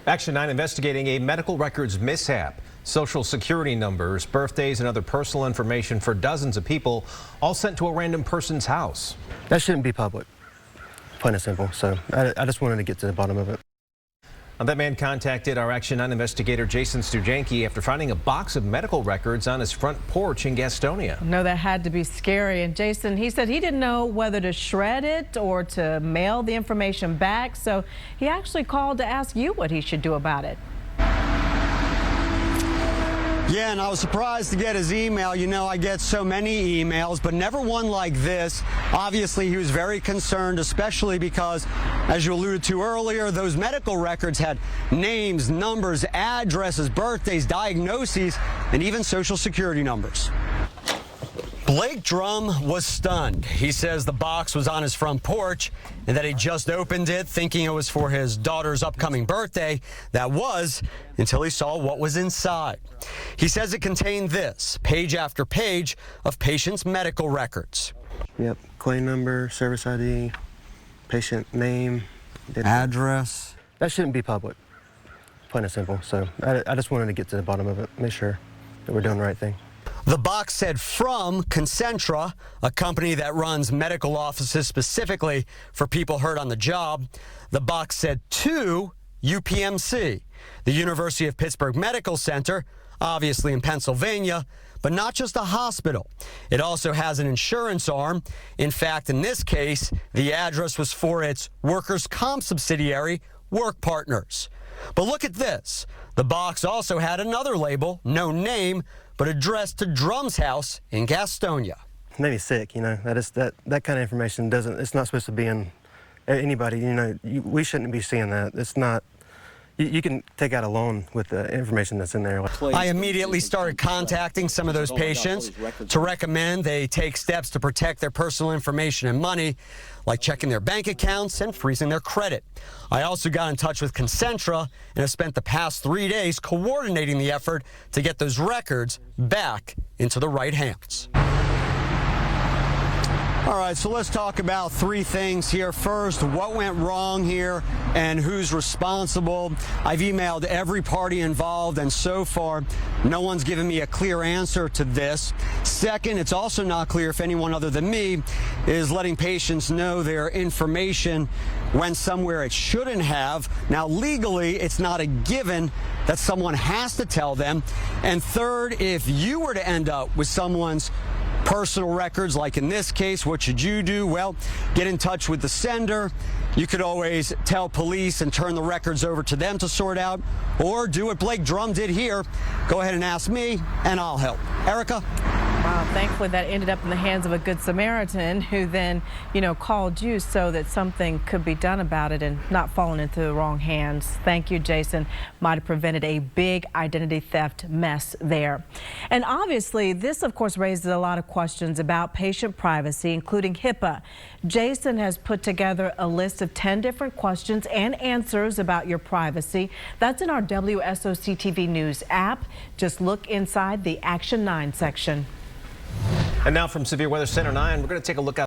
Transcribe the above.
Action 9 investigating a medical records mishap. Social security numbers, birthdays, and other personal information for dozens of people all sent to a random person's house. That shouldn't be public, plain and simple. So I just wanted to get to the bottom of it. That man contacted our Action 9 investigator Jason Stujanki after finding a box of medical records on his front porch in Gastonia. No, that had to be scary. And Jason, he said he didn't know whether to shred it or to mail the information back. So he actually called to ask you what he should do about it. Yeah, and I was surprised to get his email. You know, I get so many emails, but never one like this. Obviously, he was very concerned, especially because, as you alluded to earlier, those medical records had names, numbers, addresses, birthdays, diagnoses, and even social security numbers. Blake Drum was stunned. He says the box was on his front porch and that he just opened it thinking it was for his daughter's upcoming birthday. That was until he saw what was inside. He says it contained this, page after page of patients' medical records. Yep, claim number, service ID, patient name, Address. That shouldn't be public, plain and simple. So I just wanted to get to the bottom of it, make sure that we're doing the right thing. The box said from Concentra, a company that runs medical offices specifically for people hurt on the job. The box said to UPMC, the University of Pittsburgh Medical Center, obviously in Pennsylvania, but not just a hospital. It also has an insurance arm. In fact, in this case, the address was for its workers' comp subsidiary, Work Partners. But look at this. The box also had another label, no name, but addressed to Drum's house in Gastonia. It made me sick, you know. That kind of information it's not supposed to be in anybody, you know. We shouldn't be seeing that. It's not. You can take out a loan with the information that's in there. I immediately started contacting some of those patients to recommend they take steps to protect their personal information and money, like checking their bank accounts and freezing their credit. I also got in touch with Concentra and have spent the past 3 days coordinating the effort to get those records back into the right hands. All right, so let's talk about three things here. First, what went wrong here and who's responsible? I've emailed every party involved, and so far, no one's given me a clear answer to this. Second, it's also not clear if anyone other than me is letting patients know their information went somewhere it shouldn't have. Now, legally, it's not a given that someone has to tell them. And third, if you were to end up with someone's personal records, like in this case, what should you do? Well, get in touch with the sender. You could always tell police and turn the records over to them to sort out, or do what Blake Drum did here. Go ahead and ask me, and I'll help. Erica? Wow, thankfully that ended up in the hands of a good Samaritan who then, called you so that something could be done about it and not falling into the wrong hands. Thank you, Jason. Might have prevented a big identity theft mess there. And obviously, this, of course, raises a lot of questions about patient privacy, including HIPAA. Jason has put together a list of 10 different questions and answers about your privacy. That's in our WSOCTV News app. Just look inside the Action 9 section. And now from Severe Weather Center 9, we're going to take a look out.